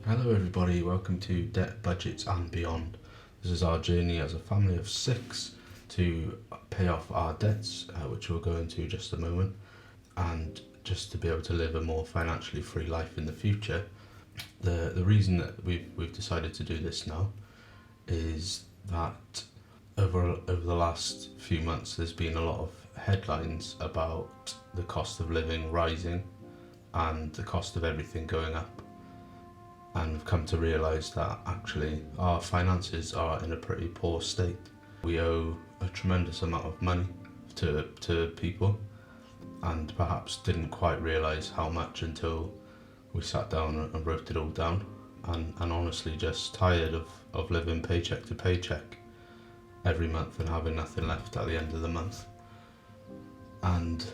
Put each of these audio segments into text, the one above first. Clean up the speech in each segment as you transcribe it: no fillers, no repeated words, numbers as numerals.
Hello everybody, welcome to Debt, Budgets and Beyond. This is our journey as a family of 6 to pay off our debts, which we'll go into in just a moment, and just to be able to live a more financially free life in the future. The reason that we've decided to do this now is that over the last few months there's been a lot of headlines about the cost of living rising and the cost of everything going up. And we've come to realise that actually our finances are in a pretty poor state. We owe a tremendous amount of money to people, and perhaps didn't quite realise how much until we sat down and wrote it all down, and honestly just tired of living paycheck to paycheck every month and having nothing left at the end of the month. And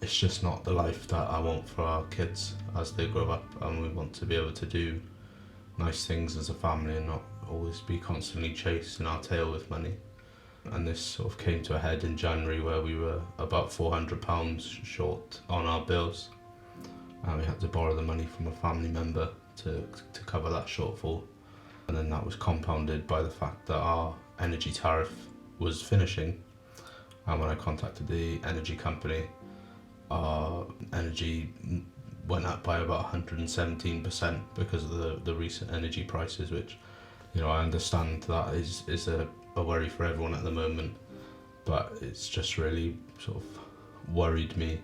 it's just not the life that I want for our kids as they grow up, and we want to be able to do nice things as a family and not always be constantly chasing our tail with money. And this sort of came to a head in January where we were about £400 short on our bills, and we had to borrow the money from a family member to cover that shortfall. And then that was compounded by the fact that our energy tariff was finishing, and when I contacted the energy company, our energy went up by about 117% because of the recent energy prices, which, I understand that is a worry for everyone at the moment, but it's just really sort of worried me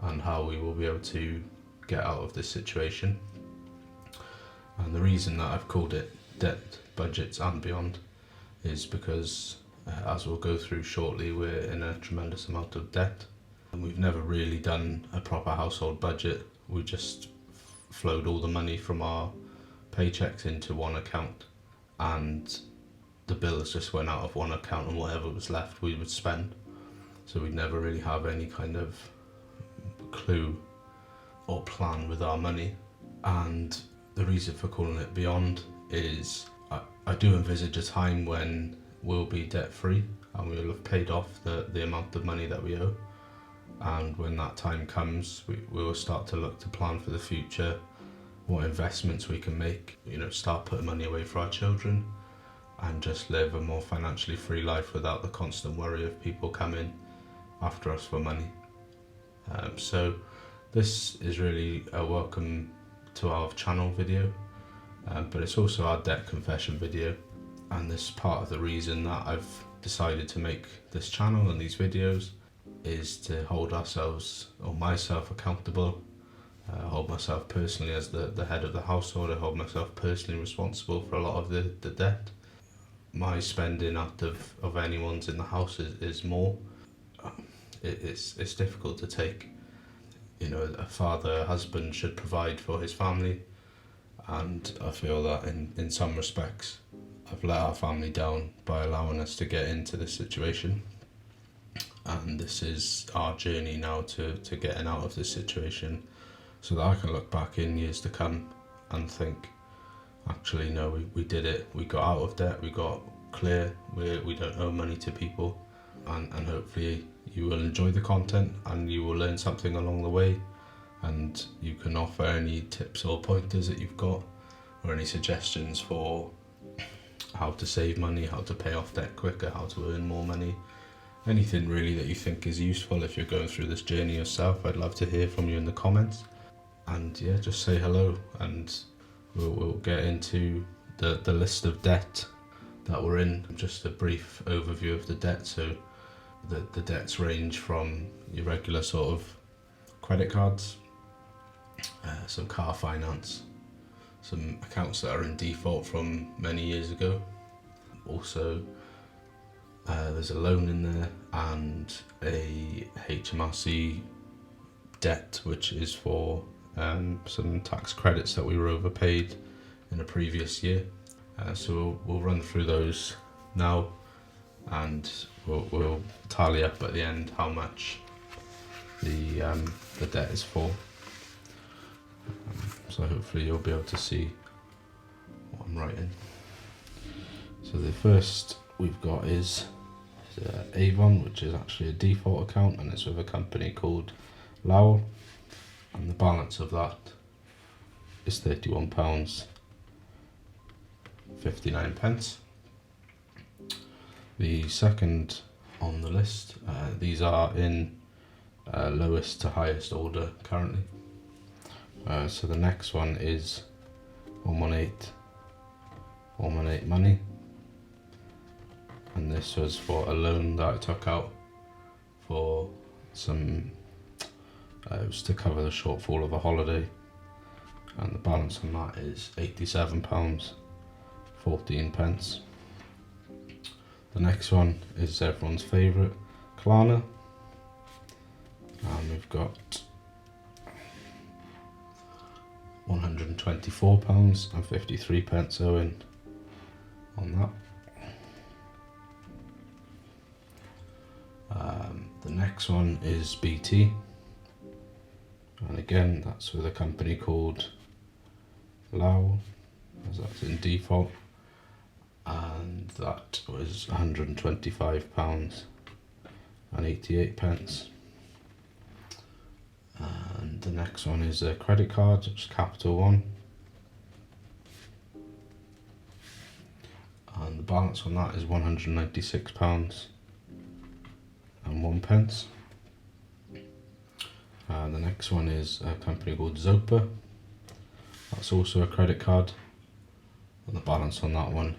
and how we will be able to get out of this situation. And the reason that I've called it Debt, Budgets and Beyond is because, as we'll go through shortly, we're in a tremendous amount of debt, and we've never really done a proper household budget. We just flowed all the money from our paychecks into one account, and the bills just went out of one account, and whatever was left we would spend. So we'd never really have any kind of clue or plan with our money. And the reason for calling it Beyond is I do envisage a time when we'll be debt free and we'll have paid off the amount of money that we owe. And when that time comes, we will start to look to plan for the future, what investments we can make, start putting money away for our children, and just live a more financially free life without the constant worry of people coming after us for money. So this is really a welcome to our channel video, but it's also our debt confession video. And this is part of the reason that I've decided to make this channel and these videos, is to hold ourselves, or myself, accountable. Hold myself personally as the head of the household. I hold myself personally responsible for a lot of the debt. My spending out of anyone's in the house is more. It's difficult to take. A father, a husband should provide for his family, and I feel that in some respects I've let our family down by allowing us to get into this situation. And this is our journey now to getting out of this situation, so that I can look back in years to come and think, actually no, we did it, we got out of debt, we got clear, we don't owe money to people, and hopefully you will enjoy the content and you will learn something along the way, and you can offer any tips or pointers that you've got, or any suggestions for how to save money, how to pay off debt quicker, how to earn more money. Anything really that you think is useful if you're going through this journey yourself. I'd love to hear from you in the comments. And yeah, just say hello, and we'll get into the list of debt that we're in. Just a brief overview of the debt. So the debts range from your regular sort of credit cards, some car finance, some accounts that are in default from many years ago. Also, there's a loan in there, and a HMRC debt, which is for some tax credits that we were overpaid in a previous year. So we'll run through those now, and we'll tally up at the end how much the debt is for. So hopefully you'll be able to see what I'm writing. So the first we've got is Avon, which is actually a default account, and it's with a company called Lowell, and the balance of that is £31. 59 pence. The second on the list, these are in lowest to highest order currently. So the next one is 118 money, and this was for a loan that I took out for some, it was to cover the shortfall of a holiday, and the balance on that is £87.14. The next one is everyone's favourite, Klarna, and we've got £124.53 owing on that. The next one is BT, and again that's with a company called Lao, as that's in default, and that was £125.88. And the next one is a credit card, which is Capital One, and the balance on that is £196.01. The next one is a company called Zopa, that's also a credit card, and the balance on that one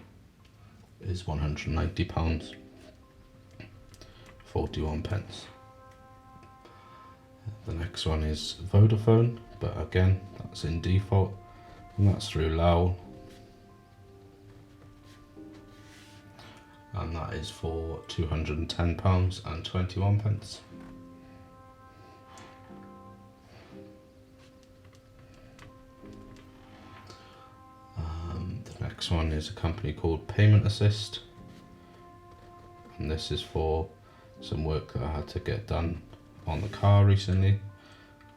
is £190.41. The next one is Vodafone, but again that's in default, and that's through Lao, and that is for £210.21. The next one is a company called Payment Assist, and this is for some work that I had to get done on the car recently,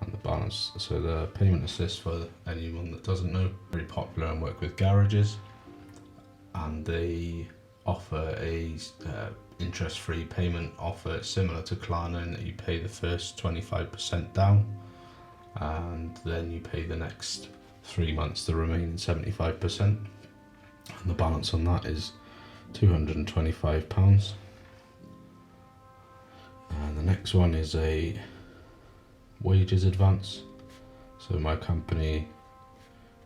and the balance, so the Payment Assist, for anyone that doesn't know, very popular and work with garages, and they offer a interest-free payment offer similar to Klarna, in that you pay the first 25% down, and then you pay the next 3 months the remaining 75%, and the balance on that is £225. And the next one is a wages advance. So my company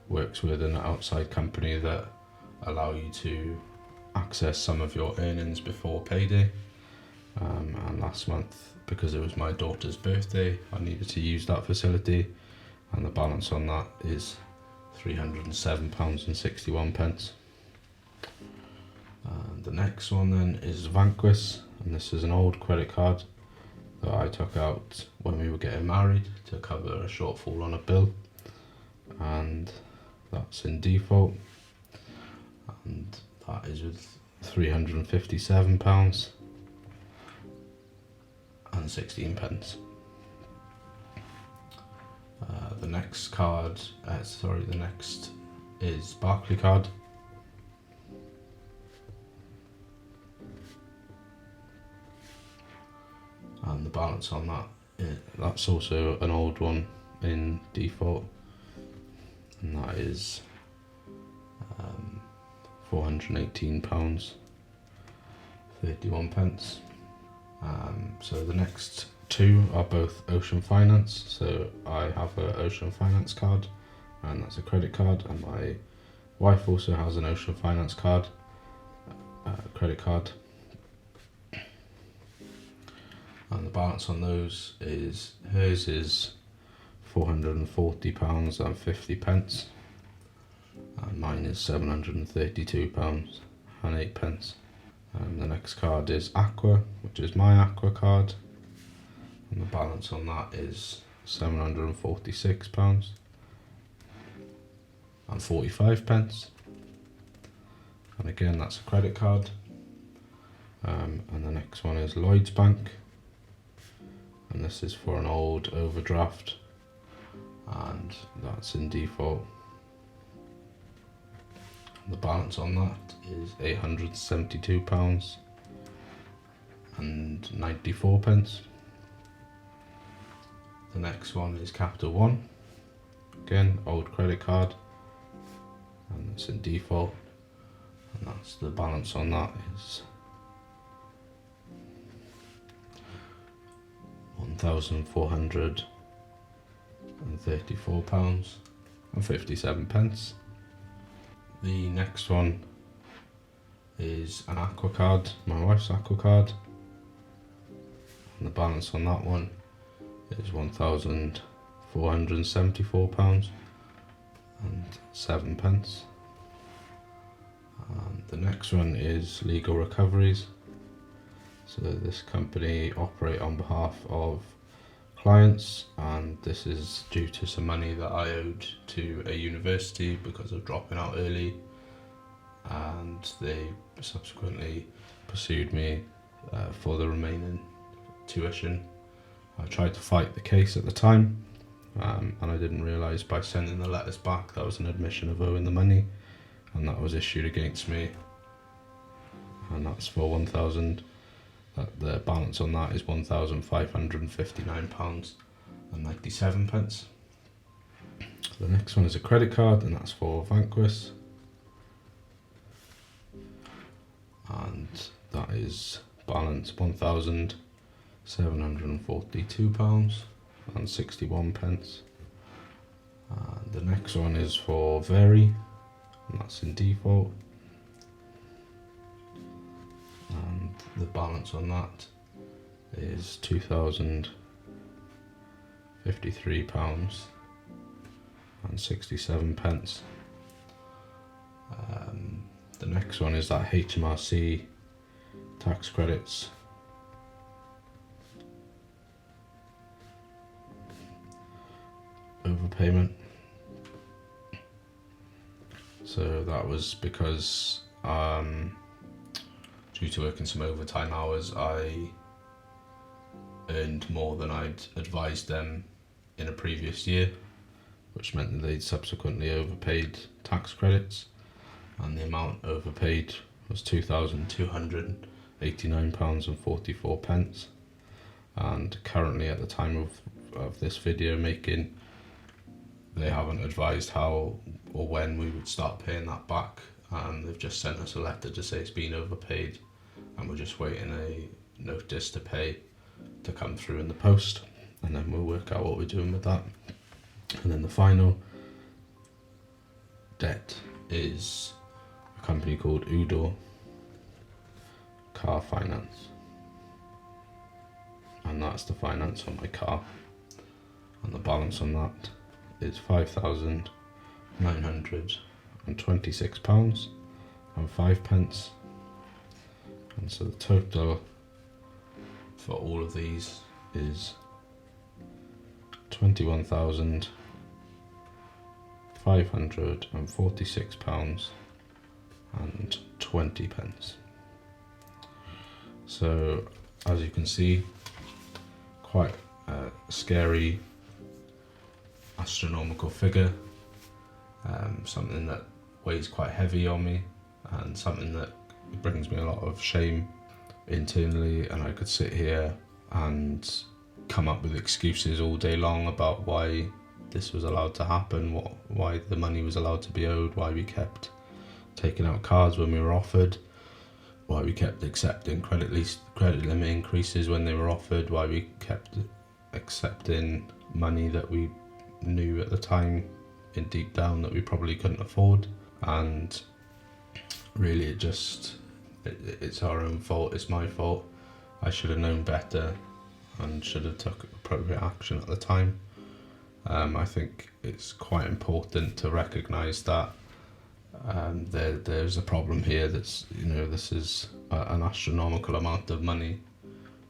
works with an outside company that allow you to access some of your earnings before payday. And last month, because it was my daughter's birthday, I needed to use that facility, and the balance on that is £307.61. And the next one then is Vanquis, and this is an old credit card that I took out when we were getting married to cover a shortfall on a bill, and that's in default, and that is with £357.16. The next card, the next is Barclaycard, and the balance on that, that's also an old one in default, and that is £418.31. So the next two are both Ocean Finance, so I have an Ocean Finance card, and that's a credit card, and my wife also has an Ocean Finance card, credit card, and the balance on those is, hers is £440.50, and mine is £732.08. And the next card is Aqua, which is my Aqua card, and the balance on that is £746.45. And again, that's a credit card. And the next one is Lloyds Bank, and this is for an old overdraft, and that's in default. The balance on that is £872.94. The next one is Capital One, again old credit card, and it's in default, and that's the balance on that is £1,434.57. The next one is an Aqua card, my wife's Aqua card, and the balance on that one is £1,474.07. And the next one is legal recoveries. So this company operate on behalf of clients, and this is due to some money that I owed to a university because of dropping out early, and they subsequently pursued me for the remaining tuition. I tried to fight the case at the time, and I didn't realise by sending the letters back that was an admission of owing the money, and that was issued against me, and that's for the balance on that is £1,559.97. The next one is a credit card, and that's for Vanquis, and that is balance £1,742.61. And the next one is for Very, and that's in default, and the balance on that is £2,053.67. The next one is that HMRC tax credits. Overpayment. So that was because due to working some overtime hours, I earned more than I'd advised them in a previous year, which meant that they'd subsequently overpaid tax credits, and the amount overpaid was £2,289.44. And currently, at the time of this video making, they haven't advised how or when we would start paying that back. They've just sent us a letter to say it's been overpaid, and we're just waiting a notice to pay to come through in the post, and then we'll work out what we're doing with that. And then the final debt is a company called Udo Car Finance, and that's the finance on my car, and the balance on that is £5,926.05. And so the total for all of these is £21,546.20. So as you can see, quite a scary astronomical figure, something that weighs quite heavy on me, and something that brings me a lot of shame internally. And I could sit here and come up with excuses all day long about why this was allowed to happen, why the money was allowed to be owed, why we kept taking out cards when we were offered, why we kept accepting credit limit increases when they were offered, why we kept accepting money that we knew at the time in deep down that we probably couldn't afford. And really it's our own fault, it's my fault. I should have known better and should have took appropriate action at the time. I think it's quite important to recognise that there's a problem here. That's, this is an astronomical amount of money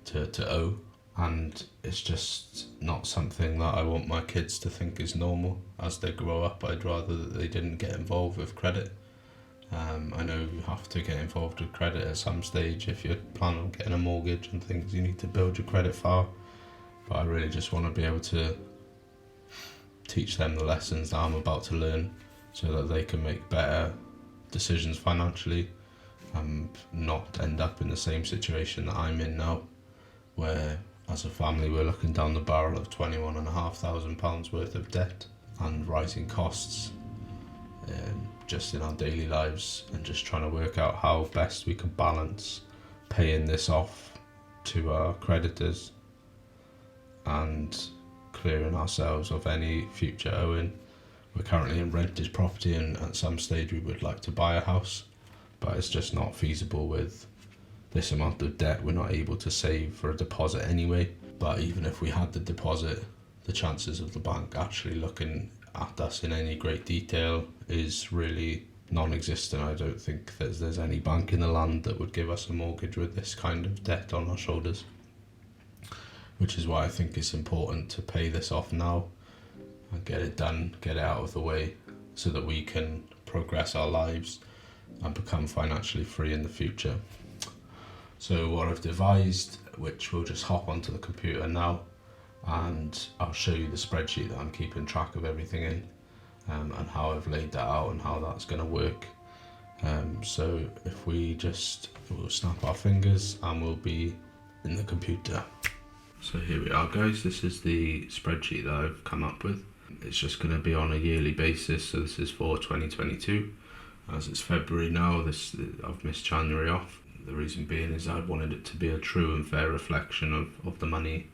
to owe, and it's just not something that I want my kids to think is normal as they grow up. I'd rather that they didn't get involved with credit. I know you have to get involved with credit at some stage. If you plan on getting a mortgage and things, you need to build your credit file. But I really just want to be able to teach them the lessons that I'm about to learn, so that they can make better decisions financially and not end up in the same situation that I'm in now, where as a family we're looking down the barrel of £21,500 worth of debt and rising costs, just in our daily lives, and just trying to work out how best we can balance paying this off to our creditors and clearing ourselves of any future owing. We're currently in rented property, and at some stage we would like to buy a house, but it's just not feasible with this amount of debt. We're not able to save for a deposit anyway, but even if we had the deposit, the chances of the bank actually looking at us in any great detail is really non-existent. I don't think there's any bank in the land that would give us a mortgage with this kind of debt on our shoulders, which is why I think it's important to pay this off now and get it done, get it out of the way, so that we can progress our lives and become financially free in the future. So what I've devised, which we'll just hop onto the computer now, and I'll show you the spreadsheet that I'm keeping track of everything in, and how I've laid that out and how that's going to work. So if we'll snap our fingers and we'll be in the computer. So here we are, guys. This is the spreadsheet that I've come up with. It's just going to be on a yearly basis, so this is for 2022. As it's February now, I've missed January off. The reason being is I wanted it to be a true and fair reflection of the money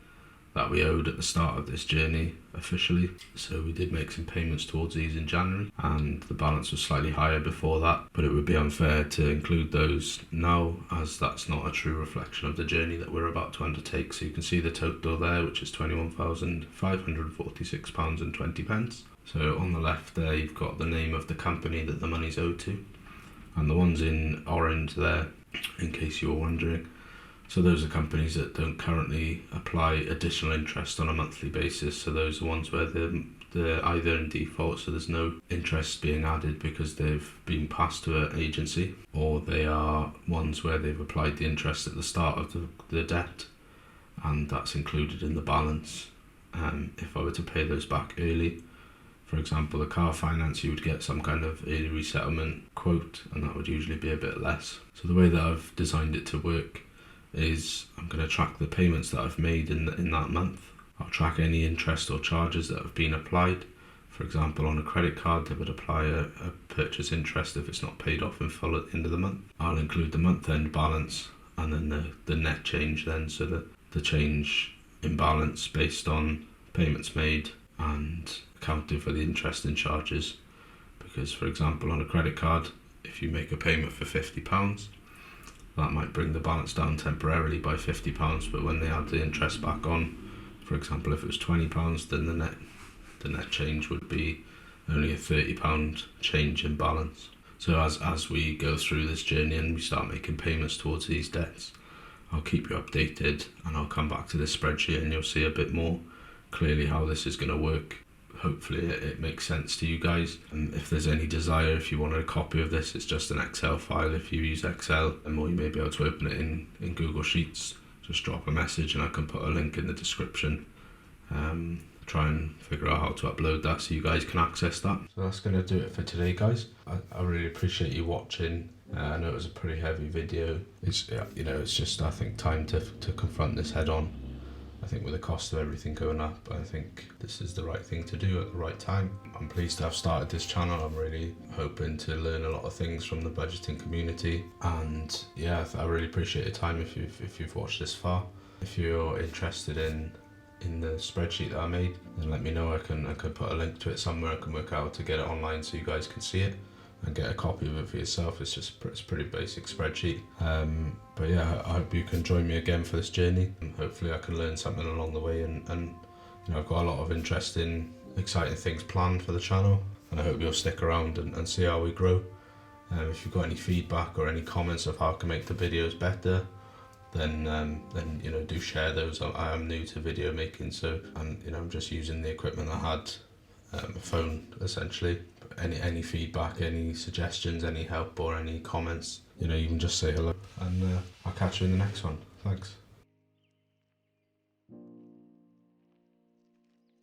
that we owed at the start of this journey officially. So we did make some payments towards these in January, and the balance was slightly higher before that, but it would be unfair to include those now, as that's not a true reflection of the journey that we're about to undertake. So you can see the total there, which is £21,546.20. So on the left there you've got the name of the company that the money's owed to, and the ones in orange there, in case you were wondering, so those are companies that don't currently apply additional interest on a monthly basis. So those are ones where they're either in default, so there's no interest being added because they've been passed to an agency, or they are ones where they've applied the interest at the start of the debt, and that's included in the balance. If I were to pay those back early, for example, the car finance, you would get some kind of early resettlement quote, and that would usually be a bit less. So the way that I've designed it to work is I'm going to track the payments that I've made in that month. I'll track any interest or charges that have been applied. For example, on a credit card, they would apply a purchase interest if it's not paid off in full at the end of the month. I'll include the month-end balance and then the net change then, so that the change in balance based on payments made and accounting for the interest and charges. Because, for example, on a credit card, if you make a payment for £50, that might bring the balance down temporarily by £50, but when they add the interest back on, for example, if it was £20, then the net change would be only a £30 change in balance. So as we go through this journey and we start making payments towards these debts, I'll keep you updated, and I'll come back to this spreadsheet and you'll see a bit more clearly how this is going to work. Hopefully it makes sense to you guys, and if there's any desire, if you wanted a copy of this, it's just an Excel file if you use Excel, or you may be able to open it in Google Sheets. Just drop a message and I can put a link in the description. Try and figure out how to upload that so you guys can access that. So that's going to do it for today, guys. I really appreciate you watching. I know it was a pretty heavy video. It's just, I think, time to confront this head on. I think with the cost of everything going up, I think this is the right thing to do at the right time. I'm pleased to have started this channel. I'm really hoping to learn a lot of things from the budgeting community, and yeah, I really appreciate your time if you've watched this far. If you're interested in the spreadsheet that I made, then let me know. I can put a link to it somewhere. I can work out how to get it online so you guys can see it and get a copy of it for yourself. It's a pretty basic spreadsheet. But yeah, I hope you can join me again for this journey, and hopefully I can learn something along the way, and I've got a lot of interesting, exciting things planned for the channel, and I hope you'll stick around and see how we grow. If you've got any feedback or any comments of how I can make the videos better, then do share those. I am new to video making, so I'm just using the equipment I had, a phone essentially. Any feedback, any suggestions, any help or any comments, you can just say hello, and I'll catch you in the next one. Thanks.